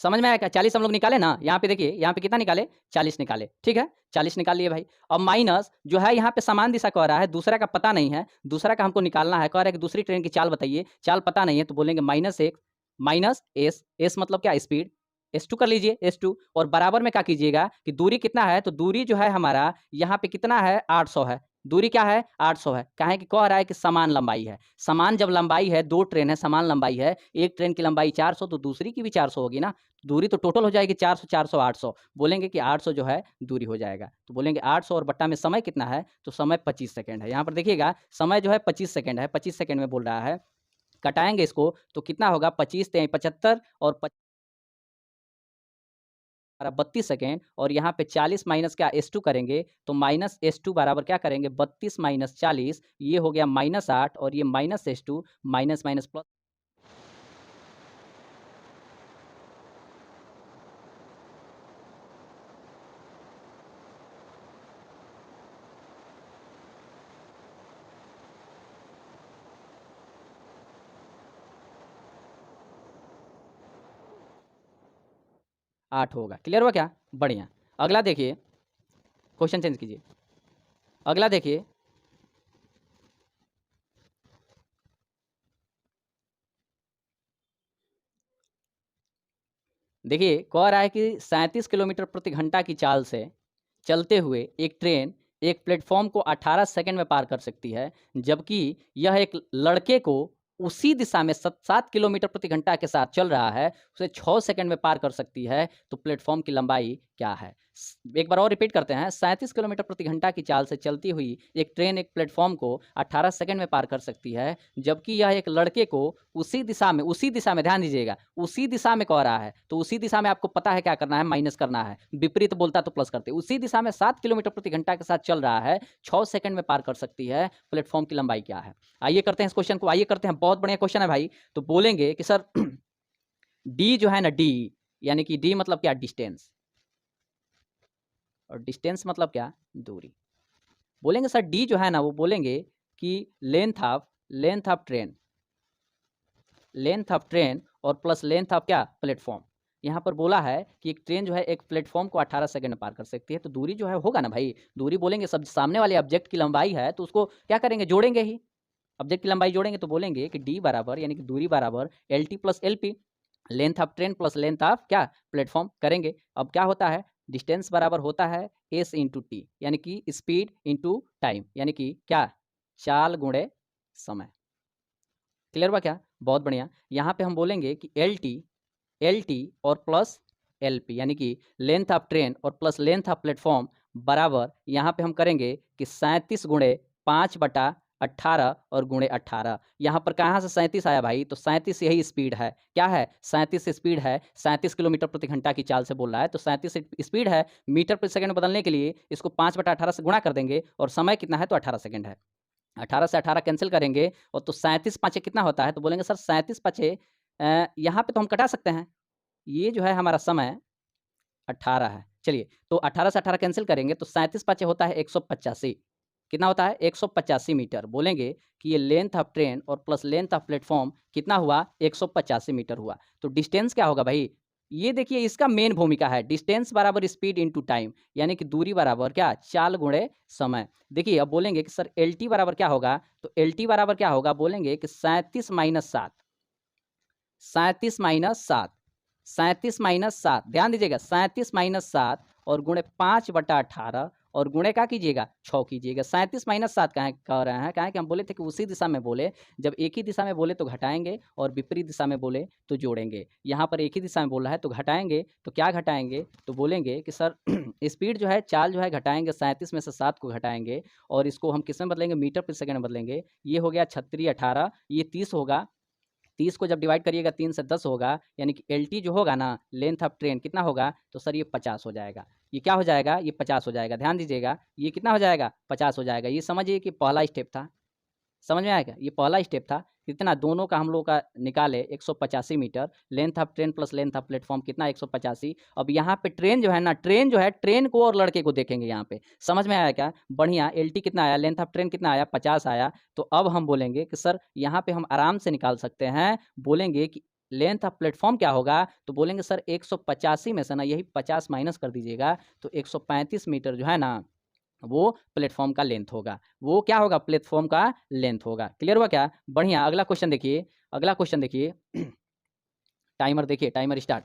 समझ में आया क्या? 40 हम लोग निकाले ना, यहाँ पे देखिए, यहाँ पे कितना निकाले? 40 निकाले, ठीक है? 40 निकाल लिए भाई। अब माइनस जो है यहाँ पे समान दिशा कह रहा है, दूसरा का पता नहीं है, दूसरा का हमको निकालना है। कह रहा है कि दूसरी ट्रेन की चाल बताइए, चाल पता नहीं है तो बोलेंगे -1 माइनस एस, एस मतलब क्या? स्पीड। S2 कर लीजिए, S2 और बराबर में क्या कीजिएगा कि दूरी कितना है, तो दूरी जो है हमारा यहाँ पे कितना है? 800 है। दूरी क्या है? 800 है। काहे कि कह रहा है कि समान लंबाई है। समान जब लंबाई है, 2 ट्रेन है, समान लंबाई है, एक ट्रेन की लंबाई 400 तो दूसरी की भी 400 होगी ना। दूरी तो टोटल हो जाएगी 400, 400, 800। बोलेंगे कि 800 जो है दूरी हो जाएगा, तो बोलेंगे 800 और बट्टा में समय कितना है, तो समय 25 सेकंड है। यहाँ पर देखिएगा समय जो है 25 सेकंड है, 25 सेकंड में बोल रहा है। कटाएंगे इसको तो कितना होगा? 25 × 75 और 32 सेकेंड, और यहाँ पे 40 माइनस क्या? S2 करेंगे तो माइनस S2 बराबर क्या करेंगे? 32 माइनस 40, ये हो गया -8 और ये minus S2 minus minus plus 8 होगा। क्लियर हुआ क्या? बढ़िया। अगला देखिए, क्वेश्चन चेंज कीजिए। अगला देखिए, देखिए कह रहा है कि 37 किलोमीटर प्रति घंटा की चाल से चलते हुए एक ट्रेन एक प्लेटफॉर्म को 18 सेकंड में पार कर सकती है, जबकि यह एक लड़के को उसी दिशा में 7 किलोमीटर प्रति घंटा के साथ चल रहा है, उसे 6 सेकंड में पार कर सकती है, तो प्लेटफॉर्म की लंबाई क्या है? एक बार और रिपीट करते हैं। 37 किलोमीटर प्रति घंटा की चाल से चलती हुई एक ट्रेन एक प्लेटफॉर्म को 18 सेकंड में पार कर सकती है, जबकि यह एक लड़के को उसी दिशा में ध्यान दीजिएगा, उसी दिशा में कह रहा है, तो उसी दिशा में आपको पता है क्या करना है? माइनस करना है। विपरीत बोलता तो प्लस करते। उसी दिशा में 7 किलोमीटर प्रति घंटा के साथ चल रहा है, 6 सेकंड में पार कर सकती है, प्लेटफॉर्म की लंबाई क्या है? आइए करते हैं इस क्वेश्चन को, आइए करते हैं। बहुत बढ़िया क्वेश्चन है भाई। तो बोलेंगे कि सर डी जो है ना, डी यानी कि डी मतलब क्या? डिस्टेंस, और डिस्टेंस मतलब क्या? दूरी। बोलेंगे सर डी जो है ना, वो बोलेंगे कि लेंथ ऑफ ट्रेन और प्लस लेंथ ऑफ क्या? प्लेटफॉर्म। यहाँ पर बोला है कि एक ट्रेन जो है एक प्लेटफॉर्म को 18 सेकंड में पार कर सकती है, तो दूरी जो है होगा ना भाई, दूरी बोलेंगे सब सामने वाले ऑब्जेक्ट की लंबाई है, तो उसको क्या करेंगे? जोड़ेंगे ही। ऑब्जेक्ट की लंबाई जोड़ेंगे तो बोलेंगे कि डी बराबर यानी कि दूरी बराबर L T plus L P, length of train plus length of क्या? प्लेटफॉर्म करेंगे। अब क्या होता है? डिस्टेंस बराबर होता है एस इंटू टी, यानी कि स्पीड इंटू टाइम, यानी कि क्या? चाल गुणे समय। क्लियर हुआ क्या? बहुत बढ़िया। यहाँ पे हम बोलेंगे कि एल टी और प्लस एल पी, यानी कि लेंथ ऑफ ट्रेन और प्लस लेंथ ऑफ प्लेटफॉर्म बराबर, यहाँ पे हम करेंगे कि 37 गुणे 5/18 और गुणे 18। यहाँ पर कहाँ से 37 आया भाई? तो 37 यही स्पीड है। क्या है? 37 स्पीड है। 37 किलोमीटर प्रति घंटा की चाल से बोल रहा है, तो 37 स्पीड है। मीटर प्रति सेकंड बदलने के लिए इसको 5/18 से गुणा कर देंगे, और समय कितना है? तो 18 सेकंड है। 18 से 18 कैंसिल करेंगे, और तो 37 पाँचे कितना होता है? तो बोलेंगे सर 37 पाँचे यहाँ पे तो हम कटा सकते हैं। ये जो है हमारा समय 18 है। चलिए, तो 18 से 18 कैंसिल करेंगे तो 37 पाँचे होता है 185। कितना होता है? 185 मीटर। बोलेंगे कि ये लेंथ ऑफ ट्रेन और प्लस लेंथ ऑफ प्लेटफॉर्म कितना हुआ? 185 मीटर हुआ। तो डिस्टेंस क्या होगा भाई? ये देखिए इसका मेन भूमिका है, डिस्टेंस बराबर स्पीड इंटू टाइम, यानी कि दूरी बराबर क्या? चाल गुणे समय। देखिए अब बोलेंगे कि सर एल टी बराबर क्या होगा? तो एल टी बराबर क्या होगा? बोलेंगे कि 37 माइनस 7, 37 माइनस 7, 37 माइनस 7, ध्यान दीजिएगा, 37 माइनस 7 और गुणे 5/18 और गुणे क्या कीजिएगा? 6 कीजिएगा। 37 माइनस 7 कहाँ कह रहे हैं? कहा कि हम बोले थे कि उसी दिशा में बोले, जब एक ही दिशा में बोले तो घटाएंगे, और विपरीत दिशा में बोले तो जोड़ेंगे। यहाँ पर एक ही दिशा में बोल रहा है तो घटाएंगे, तो क्या घटाएंगे? तो बोलेंगे कि सर स्पीड जो है, चाल जो है घटाएंगे, 37 में से 7 को घटाएंगे, और इसको हम किस में बदलेंगे? मीटर प्रति सेकंड में बदलेंगे। ये हो गया 36 18, ये 30 होगा। 30 को जब डिवाइड करिएगा 3 से 10 होगा, यानी कि एल टी जो होगा ना, लेंथ ऑफ ट्रेन कितना होगा? तो सर ये 50 हो जाएगा। ये क्या हो जाएगा? ये 50 हो जाएगा। ध्यान दीजिएगा, ये कितना हो जाएगा? 50 हो जाएगा। ये समझिए कि पहला स्टेप था। समझ में आएगा? ये पहला स्टेप था, कितना दोनों का हम लोग का निकाले 185 metre, length of train plus length of platform कितना 185। अब यहाँ पे ट्रेन जो है ना, ट्रेन जो है, ट्रेन को और लड़के को देखेंगे यहाँ पे। समझ में आया क्या? बढ़िया। एलटी कितना आया, लेंथ ऑफ ट्रेन कितना आया, 50 आया। तो अब हम बोलेंगे कि सर यहाँ पे हम आराम से निकाल सकते हैं, बोलेंगे कि लेंथ ऑफ प्लेटफॉर्म क्या होगा, तो बोलेंगे सर 185 में से ना यही 50 माइनस कर दीजिएगा, तो 135 मीटर जो है ना वो प्लेटफॉर्म का लेंथ होगा। वो क्या होगा, प्लेटफॉर्म का लेंथ होगा। क्लियर हुआ क्या? बढ़िया। अगला क्वेश्चन देखिए, अगला क्वेश्चन देखिए। टाइमर देखिए, टाइमर स्टार्ट।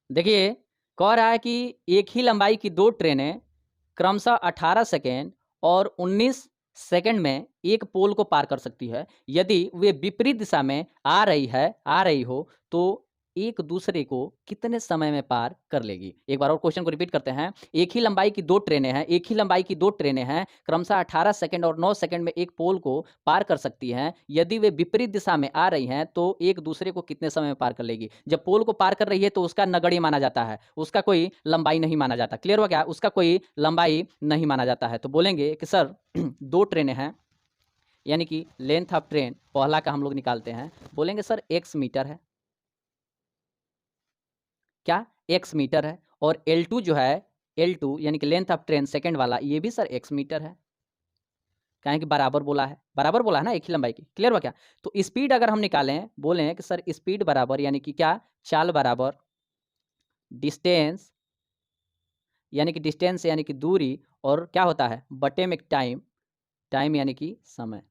देखिए, कह रहा है कि एक ही लंबाई की दो ट्रेनें क्रमशः 18 सेकेंड और 19 सेकेंड में एक पोल को पार कर सकती है। यदि वे विपरीत दिशा में आ रही हो तो एक दूसरे को कितने समय में पार कर लेगी? एक बार और क्वेश्चन को रिपीट करते हैं। एक ही लंबाई की दो ट्रेनें हैं, एक ही लंबाई की दो ट्रेनें हैं, क्रमशः 18 सेकेंड और 9 सेकेंड में एक पोल को पार कर सकती हैं। यदि वे विपरीत दिशा में आ रही हैं तो एक दूसरे को कितने समय में पार कर लेगी? जब पोल को पार कर रही है तो उसका नगण्य माना जाता है, उसका कोई लंबाई नहीं माना जाता। क्लियर हो गया? उसका कोई लंबाई नहीं माना जाता है। तो बोलेंगे कि सर दो ट्रेनें हैं, यानी कि लेंथ ऑफ ट्रेन पहला का हम लोग निकालते हैं, बोलेंगे सर x मीटर है। क्या? x मीटर है। और L2 जो है, L2 यानी कि लेंथ ऑफ ट्रेन सेकंड वाला, ये भी सर x मीटर है। कहें कि बराबर बोला है, बराबर बोला है ना, एक ही लंबाई की। क्लियर हुआ क्या? तो स्पीड अगर हम निकालें, बोले कि सर स्पीड बराबर यानी कि क्या, चाल बराबर डिस्टेंस, यानी कि डिस्टेंस यानी कि दूरी, और क्या होता है बटे में टाइम, टाइम यानी कि समय।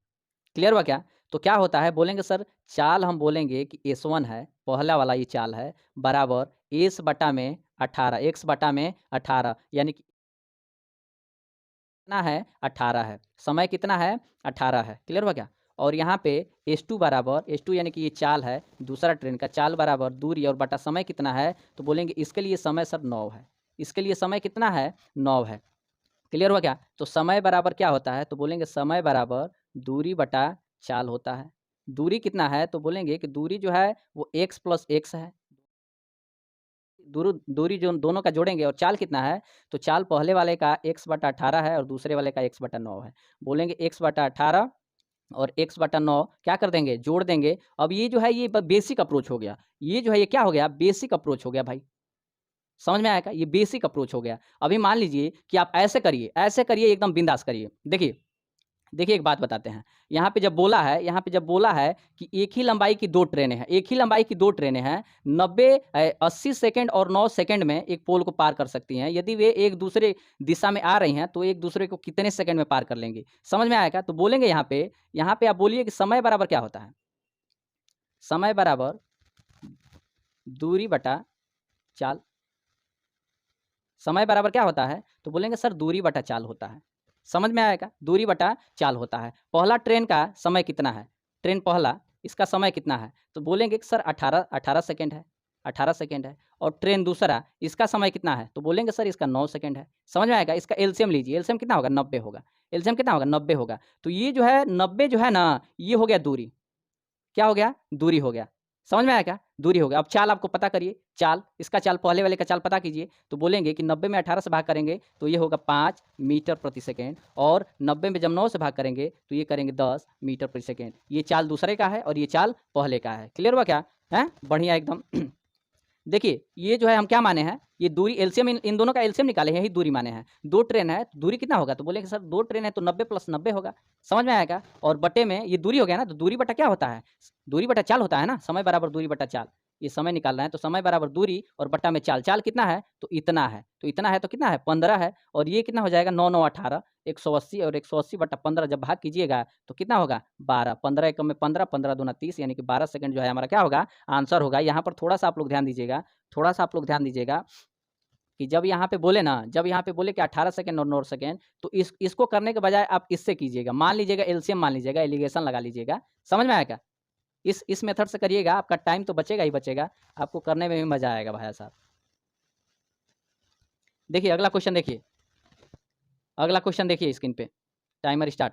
क्लियर हुआ क्या? तो क्या होता है, बोलेंगे सर चाल हम बोलेंगे कि S1 है, पहला वाला ये चाल है, बराबर S बटा में 18, x बटा में 18, यानी कि कितना है, 18 है। समय कितना है, 18 है। क्लियर हुआ क्या? और यहाँ पे S2 बराबर, S2 यानी कि ये चाल है, दूसरा ट्रेन का चाल बराबर दूरी और बटा समय कितना है, तो बोलेंगे इसके लिए समय सर 9 है। इसके लिए समय कितना है, 9 है। क्लियर हुआ क्या? तो समय बराबर क्या होता है, तो बोलेंगे समय बराबर दूरी बटा चाल होता है। दूरी कितना है, तो बोलेंगे कि दूरी जो है वो x प्लस एक्स है। दूरी जो दोनों का जोड़ेंगे, और चाल कितना है, तो चाल पहले वाले का x बटा 18 है और दूसरे वाले का x बटा 9 है। बोलेंगे x बटा 18 और x बटा 9 क्या कर देंगे, जोड़ देंगे। अब ये जो है ये बेसिक अप्रोच हो गया, ये जो है ये क्या हो गया, बेसिक अप्रोच हो गया भाई। समझ में आएगा? ये बेसिक अप्रोच हो गया। अभी मान लीजिए कि आप ऐसे करिए एकदम बिंदास करिए। देखिए, देखिए एक बात बताते हैं। यहाँ पे जब बोला है, यहाँ पे जब बोला है कि एक ही लंबाई की दो ट्रेनें हैं, एक ही लंबाई की दो ट्रेनें हैं, 80 सेकंड और 9 सेकंड में एक पोल को पार कर सकती हैं। यदि वे एक दूसरे दिशा में आ रही हैं तो एक दूसरे को कितने सेकंड में पार कर लेंगी? समझ में आएगा? तो बोलेंगे यहाँ पे आप बोलिए कि समय बराबर क्या होता है? समय बराबर दूरी बटा चाल। समय बराबर क्या होता है, तो बोलेंगे सर दूरी बटा चाल होता है। समझ में आएगा? दूरी बटा चाल होता है। पहला ट्रेन का समय कितना है, ट्रेन पहला, इसका समय कितना है, तो बोलेंगे कि सर 18 सेकेंड है, 18 सेकेंड है। और ट्रेन दूसरा, इसका समय कितना है, तो बोलेंगे सर इसका 9 सेकेंड है। समझ में आएगा? इसका एलसीएम लीजिए, एलसीएम कितना होगा, 90 होगा। एलसीएम कितना होगा, 90 होगा। तो ये जो है 90 जो है ना, ये हो गया दूरी। क्या हो गया, दूरी हो गया। समझ में आया क्या, दूरी हो गया। अब चाल आपको पता करिए, चाल, इसका चाल पहले वाले का चाल पता कीजिए। तो बोलेंगे कि 90 में 18 से भाग करेंगे तो ये होगा 5 मीटर प्रति सेकेंड, और 90 में जब 9 से भाग करेंगे तो ये करेंगे 10 मीटर प्रति सेकेंड। ये चाल दूसरे का है और ये चाल पहले का है। क्लियर हुआ क्या है? बढ़िया एकदम। देखिए ये जो है हम क्या माने हैं, ये दूरी एलसीएम, इन दोनों का एलसीएम निकाले हैं, यही दूरी माने हैं। दो ट्रेन है तो दूरी कितना होगा, तो बोले कि सर दो ट्रेन है तो 90 प्लस 90 होगा। समझ में आएगा? और बटे में ये दूरी हो गया ना, तो दूरी बटा क्या होता है, दूरी बटा चाल होता है ना। समय बराबर दूरी बटा चाल, ये समय निकालना है तो समय बराबर दूरी और बटा में चाल। चाल कितना है, तो इतना है, तो इतना है तो कितना है, 15 है। और ये कितना हो जाएगा, 9 9 18, 180, और 180 बटा 15 जब भाग कीजिएगा तो कितना होगा, 12। 15 एकम में 15, 15 दूना 30, यानी कि 12 सेकंड जो है हमारा क्या होगा, आंसर होगा। यहाँ पर थोड़ा सा आप लोग ध्यान दीजिएगा, थोड़ा सा आप लोग ध्यान दीजिएगा कि जब यहाँ पे बोले ना, जब यहाँ पे बोले कि 18 सेकंड और 9 सेकंड, तो इसको करने के बजाय आप इससे कीजिएगा। मान लीजिएगा एलसीएम, मान लीजिएगा, एलिगेशन लगा लीजिएगा। समझ में आएगा? इस मेथड से करिएगा, आपका टाइम तो बचेगा ही बचेगा, आपको करने में भी मजा आएगा भाई साहब। देखिए अगला क्वेश्चन देखिए, अगला क्वेश्चन देखिए स्क्रीन पे, टाइमर स्टार्ट।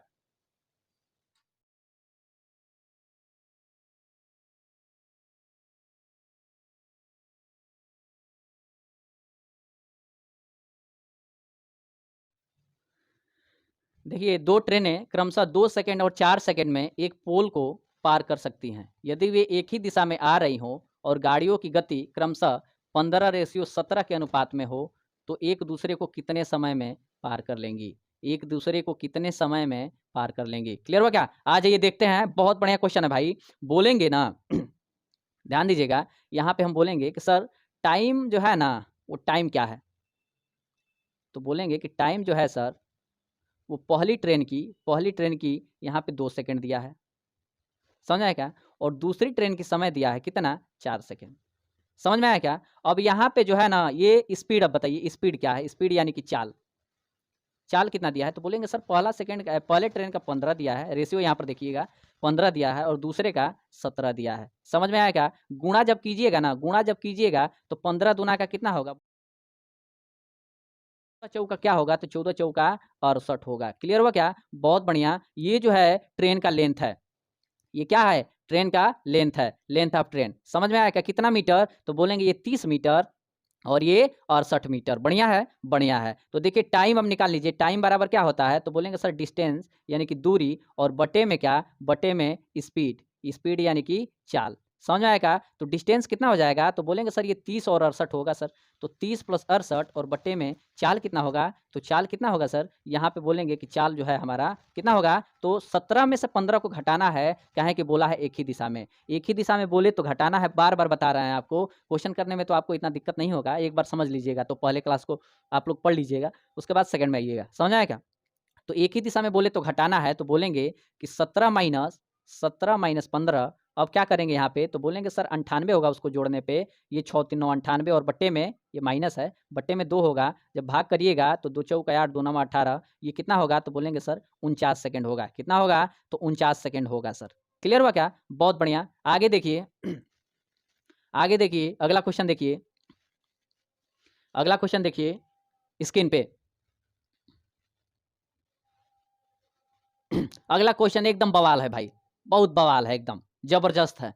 देखिए 2 ट्रेनें क्रमशः 2 सेकंड और 4 सेकंड में एक पोल को पार कर सकती हैं। यदि वे एक ही दिशा में आ रही हों और गाड़ियों की गति क्रमशः 15:17 के अनुपात में हो, तो एक दूसरे को कितने समय में पार कर लेंगी? एक दूसरे को कितने समय में पार कर लेंगी? क्लियर हुआ क्या? आ जाइए देखते हैं, बहुत बढ़िया क्वेश्चन है भाई। बोलेंगे ना ध्यान दीजिएगा, यहाँ पे हम बोलेंगे कि सर टाइम जो है ना, वो टाइम क्या है? तो बोलेंगे कि टाइम जो है सर, वो पहली ट्रेन की यहाँ पे 2 सेकंड दिया है, समझ में आया क्या? और दूसरी ट्रेन की समय दिया है कितना? 4 सेकंड, समझ में आया क्या? अब यहाँ पे जो है ना, ये स्पीड, अब बताइए स्पीड क्या है? स्पीड यानी कि चाल, चाल कितना दिया है? तो बोलेंगे सर पहले ट्रेन का 15 दिया है, रेशियो यहाँ पर देखिएगा 15 दिया है और दूसरे का 17 दिया है, समझ में आया क्या? गुणा जब कीजिएगा ना, गुणा जब कीजिएगा तो 15 दूना का कितना होगा? चौका क्या होगा? तो 14 चौका 68 होगा। क्लियर हुआ क्या? बहुत बढ़िया। ये जो है ट्रेन का लेंथ है, ये क्या है? ट्रेन का लेंथ है, लेंथ ऑफ ट्रेन। समझ में आया क्या? कितना मीटर? तो बोलेंगे ये 30 मीटर और ये 68 मीटर। बढ़िया है, बढ़िया है। तो देखिए टाइम अब निकाल लीजिए, टाइम बराबर क्या होता है? तो बोलेंगे सर डिस्टेंस यानी कि दूरी, और बटे में क्या? बटे में स्पीड, स्पीड यानी कि चाल। समझ में आएगा? तो डिस्टेंस कितना हो जाएगा? तो बोलेंगे सर ये 30 और 68 होगा सर, तो 30 प्लस 68 और बटे में चाल कितना होगा? तो चाल कितना होगा सर? यहाँ पे बोलेंगे कि चाल जो है हमारा कितना होगा? तो 17 में से 15 को घटाना है, काहे कि बोला है एक ही दिशा में, एक ही दिशा में बोले तो घटाना है, बार बार बता रहे हैं आपको। क्वेश्चन करने में तो आपको इतना दिक्कत नहीं होगा, एक बार समझ लीजिएगा, तो पहले क्लास को आप लोग पढ़ लीजिएगा, उसके बाद सेकंड में आइएगा। समझ आया क्या? तो एक ही दिशा में बोले तो घटाना है, तो बोलेंगे कि 17 माइनस 15, अब क्या करेंगे यहाँ पे? तो बोलेंगे सर 98 होगा उसको जोड़ने पे, ये 6 3 9 98 और बट्टे में ये माइनस है, बट्टे में 2 होगा, जब भाग करिएगा तो 2 चौका 8 2 9 18, ये कितना होगा? तो बोलेंगे सर 49 सेकंड होगा। कितना होगा? तो 49 सेकंड होगा सर। क्लियर हुआ क्या? बहुत बढ़िया। आगे देखिए आगे देखिए, अगला क्वेश्चन देखिए, अगला क्वेश्चन देखिए स्क्रीन पे। अगला क्वेश्चन एकदम बवाल है भाई, बहुत बवाल है, एकदम जबरदस्त है,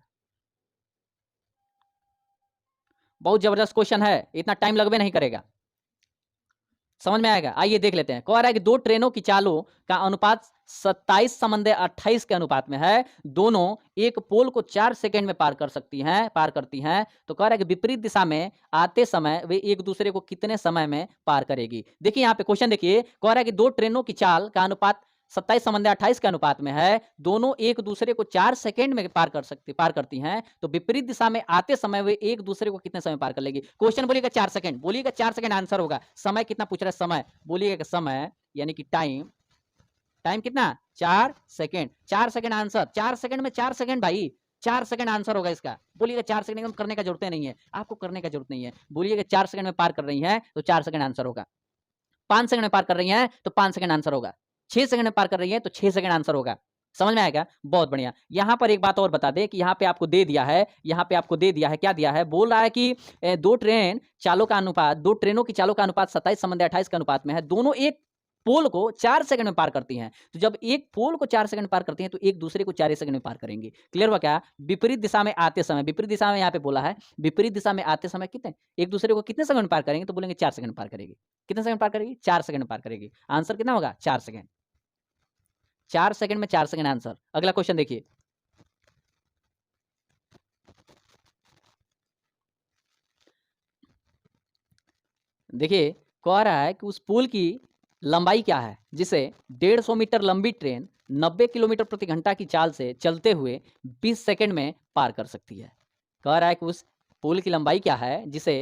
बहुत जबरदस्त क्वेश्चन है, इतना टाइम लगबे नहीं करेगा, समझ में आएगा। आइए देख लेते हैं। कह रहा है कि दो ट्रेनों की चालों का अनुपात 27 संबंध 28 के अनुपात में है, दोनों एक पोल को 4 सेकंड में पार करती हैं। तो कह रहा है कि विपरीत दिशा में आते समय वे एक दूसरे को कितने समय में पार करेगी? देखिए यहाँ पे क्वेश्चन देखिए, कह रहा है कि दो ट्रेनों की चाल का अनुपात 27 संबंध 28 के अनुपात में है, दोनों एक दूसरे को 4 सेकंड में पार करती हैं। तो विपरीत दिशा में आते समय वे एक दूसरे को कितने समय पार कर लेगी? क्वेश्चन बोलिएगा 4 सेकंड, बोलिएगा 4 सेकंड आंसर होगा। समय कितना पूछ रहा है? समय बोलिएगा, समय यानी कि टाइम, टाइम कितना? 4 सेकंड, 4 सेकंड आंसर, 4 सेकंड में 4 सेकंड भाई, 4 सेकंड आंसर होगा इसका। बोलिएगा 4 सेकंड करने का जरूरत नहीं है, आपको करने का जरूरत नहीं है, बोलिएगा 4 सेकंड में पार कर रही है तो 4 सेकंड आंसर होगा, 5 सेकंड में पार कर रही है तो 5 सेकंड आंसर होगा, 6 सेकंड में पार कर रही है तो 6 सेकंड आंसर होगा। समझ में आएगा? बहुत बढ़िया। यहां पर एक बात और बता दे कि यहाँ पे आपको दे दिया है, यहाँ पे आपको दे दिया है, क्या दिया है? बोल रहा है कि दो ट्रेनों की चालों का अनुपात 27 संबंध 28 के अनुपात में है, दोनों एक पोल को 4 सेकंड में पार करती हैं। तो जब एक पोल को 4 सेकंड पार करती हैं तो एक दूसरे को 4 सेकंड में पार करेंगे। क्लियर हुआ क्या? विपरीत दिशा में आते समय, विपरीत दिशा में यहाँ पे बोला है, विपरीत दिशा में आते समय कितने एक दूसरे को कितने सेकंड पार करेंगे? तो बोलेंगे 4 सेकंड पार करेगी। कितने सेकंड पार करेगी? 4 सेकंड पार करेगी। आंसर कितना होगा? 4 सेकंड, 4 सेकंड में 4 सेकंड आंसर। अगला क्वेश्चन देखिए, देखिए कह रहा है कि उस पुल की लंबाई क्या है जिसे 150 मीटर लंबी ट्रेन 90 किलोमीटर प्रति घंटा की चाल से चलते हुए 20 सेकंड में पार कर सकती है। कह रहा है कि उस पुल की लंबाई क्या है जिसे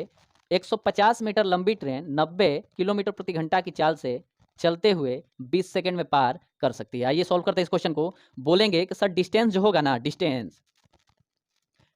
150 मीटर लंबी ट्रेन 90 किलोमीटर प्रति घंटा की चाल से चलते हुए 20 सेकंड में पार कर सकती है। आइए सॉल्व करते हैं इस क्वेश्चन को। बोलेंगे कि सर डिस्टेंस जो होगा ना, डिस्टेंस,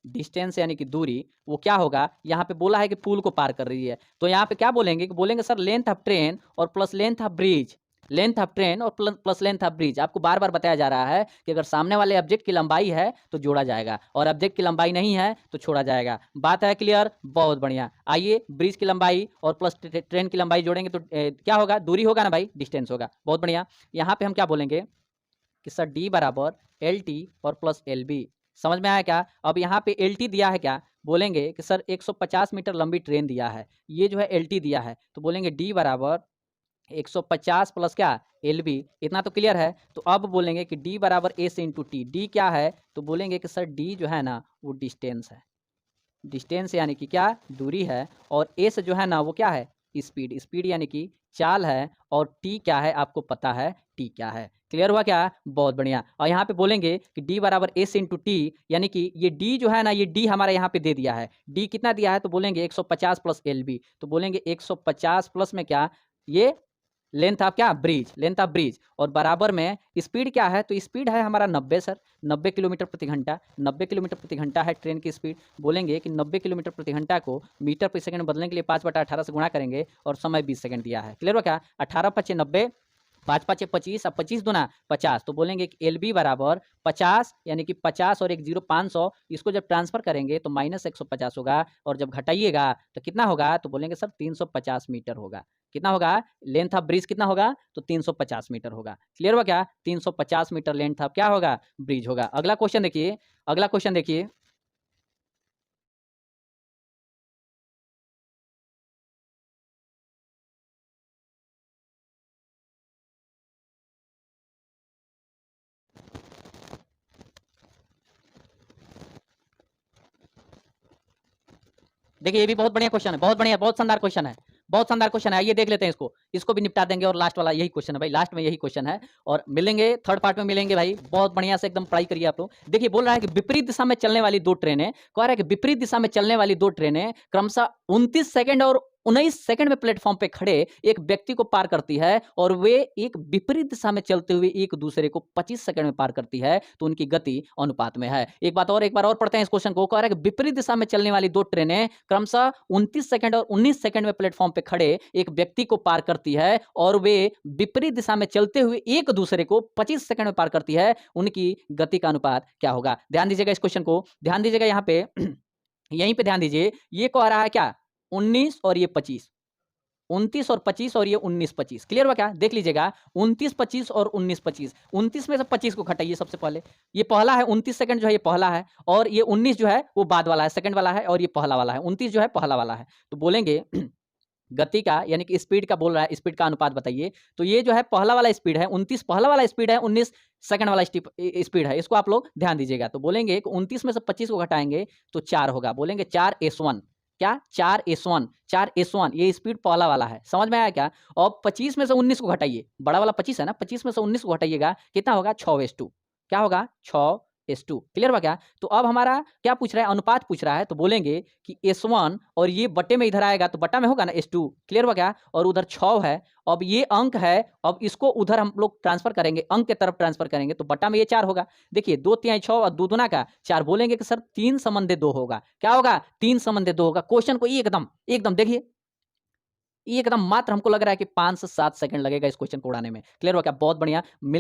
डिस्टेंस यानी कि दूरी, वो क्या होगा? यहाँ पे बोला है कि पुल को पार कर रही है, तो यहाँ पे क्या बोलेंगे कि बोलेंगे सर लेंथ ऑफ ट्रेन और plus length of bridge, length of train और प्लस लेंथ ऑफ ब्रिज। आपको बार बार बताया जा रहा है कि अगर सामने वाले ऑब्जेक्ट की लंबाई है तो जोड़ा जाएगा और ऑब्जेक्ट की लंबाई नहीं है तो छोड़ा जाएगा। बात है क्लियर? बहुत बढ़िया। आइए ब्रिज की लंबाई और प्लस ट्रेन की लंबाई जोड़ेंगे तो क्या होगा? दूरी होगा ना भाई, डिस्टेंस होगा। बहुत बढ़िया। यहाँ पे हम क्या बोलेंगे कि सर डी बराबर एल टी और प्लस एल बी। समझ में आया क्या? अब यहाँ पे एल टी दिया है, क्या बोलेंगे कि सर 150 मीटर लंबी ट्रेन दिया है, ये जो है एल टी दिया है, तो बोलेंगे डी बराबर 150 प्लस क्या एल बी। इतना तो क्लियर है। तो अब बोलेंगे कि डी बराबर ए से इंटू टी। डी क्या है? तो बोलेंगे कि सर डी जो है ना वो डिस्टेंस है। डिस्टेंस यानी कि क्या? दूरी है। और एस जो है ना वो क्या है? स्पीड। स्पीड यानी कि चाल है। और टी क्या है? आपको पता है टी क्या है। क्लियर हुआ क्या? बहुत बढ़िया। और यहाँ पे बोलेंगे कि डी बराबर एस इंटू टी, यानी कि ये डी जो है ना, ये डी हमारा यहाँ पे दे दिया है। डी कितना दिया है? तो बोलेंगे 150 प्लस एल बी। तो बोलेंगे 150 प्लस में क्या? ये लेंथ ऑफ क्या? ब्रिज। Length of bridge. और बराबर में स्पीड क्या है? तो स्पीड है हमारा 90 सर, 90 किलोमीटर प्रति घंटा। 90 किलोमीटर प्रति घंटा है ट्रेन की स्पीड। बोलेंगे कि 90 किलोमीटर प्रति घंटा को मीटर प्रति सेकंड बदलने के लिए 5/18 से गुणा करेंगे और समय 20 सेकंड दिया है। क्लियर हो क्या? 18 × 5 = 90, 5×5 = 25, अब 25 दूना 50। तो बोलेंगे कि एल बी बराबर 50, यानी कि 50 और 1 0 500। इसको जब ट्रांसफर करेंगे तो -150 होगा, और जब घटाइएगा तो कितना होगा? तो बोलेंगे सर 350 मीटर होगा। कितना होगा? लेंथ ऑफ ब्रिज कितना होगा? तो 350 मीटर होगा। क्लियर हुआ क्या? 350 मीटर लेंथ ऑफ क्या होगा? ब्रिज होगा। अगला क्वेश्चन देखिए, अगला क्वेश्चन देखिए। देखिए ये भी बहुत बढ़िया क्वेश्चन है, बहुत बढ़िया, बहुत शानदार क्वेश्चन है, बहुत शानदार क्वेश्चन है। आइए देख लेते हैं इसको, इसको भी निपटा देंगे और लास्ट वाला यही क्वेश्चन है भाई, लास्ट में यही क्वेश्चन है और मिलेंगे थर्ड पार्ट में मिलेंगे भाई। बहुत बढ़िया से एकदम पढ़ाई करिए आप लोग। देखिए बोल रहा है कि विपरीत दिशा में चलने वाली दो ट्रेनें, कह रहा है कि विपरीत दिशा में चलने वाली दो ट्रेनें क्रमशः 29 सेकंड और 19 सेकंड में प्लेटफॉर्म पे खड़े एक व्यक्ति को पार करती है, और वे एक विपरीत दिशा में चलते हुए एक दूसरे को 25 सेकंड में पार करती है, तो उनकी गति अनुपात में है। एक बार और पढ़ते हैं इस क्वेश्चन को। कह रहा है कि विपरीत दिशा में चलने वाली दो ट्रेनें क्रमशः 29 सेकंड और 19 सेकंड में प्लेटफॉर्म पे खड़े एक व्यक्ति को पार करती है, और वे विपरीत दिशा में चलते हुए एक दूसरे को 25 सेकंड में पार करती है, उनकी गति का अनुपात क्या होगा? ध्यान दीजिएगा इस क्वेश्चन को, ध्यान दीजिएगा यहाँ पे यहीं पे ध्यान दीजिए। ये कह रहा है क्या? 19 और ये 25, 29 और 25 और ये 19 25। क्लियर हुआ क्या? देख लीजिएगा 29 25 और 19 25। 29 में से 25 को घटाइए सबसे पहले। ये पहला है 29 सेकंड जो है ये पहला है, और ये 19 जो है वो बाद वाला है, सेकंड वाला है, और ये पहला वाला है। 29 जो है पहला वाला है। तो बोलेंगे गति का यानी कि स्पीड का बोल रहा है, स्पीड का अनुपात बताइए। तो ये जो है पहला वाला स्पीड है 29, पहला वाला स्पीड है 19 सेकंड वाला स्पीड है। इसको आप लोग ध्यान दीजिएगा। तो बोलेंगे कि 29 में से 25 को घटाएंगे तो 4 होगा। बोलेंगे 4s1। क्या? 4s1, 4s1 ये स्पीड पहला वाला है। समझ में आया क्या? और 25 में से 19 को घटाइए, बड़ा वाला 25 है ना, 25 में से 19 को घटाइएगा, कितना होगा? 6s2। क्या होगा? 6s2। क्लियर हुआ क्या? तो अब हमारा क्या पूछ रहा है? अनुपात पूछ रहा है। तो बोलेंगे कि s1 और ये बटे में इधर आएगा तो बटा में होगा ना s2। क्लियर हुआ क्या? और उधर 6 है, अब ये अंक है, अब इसको उधर हम लोग ट्रांसफर करेंगे, अंक के तरफ ट्रांसफर करेंगे, तो बटा में ये 4 होगा। देखिए 2 तिहाई 6 और 2 दूना का 4। बोलेंगे कि सर 3 समंदे 2 होगा। क्या होगा? 3 समंदे 2 होगा। क्वेश्चन को एकदम एकदम देखिए, एकदम मात्र हमको लग रहा है कि 5 से 7 सेकंड लगेगा इस क्वेश्चन को उड़ाने में। क्लियर हुआ क्या? बहुत बढ़िया।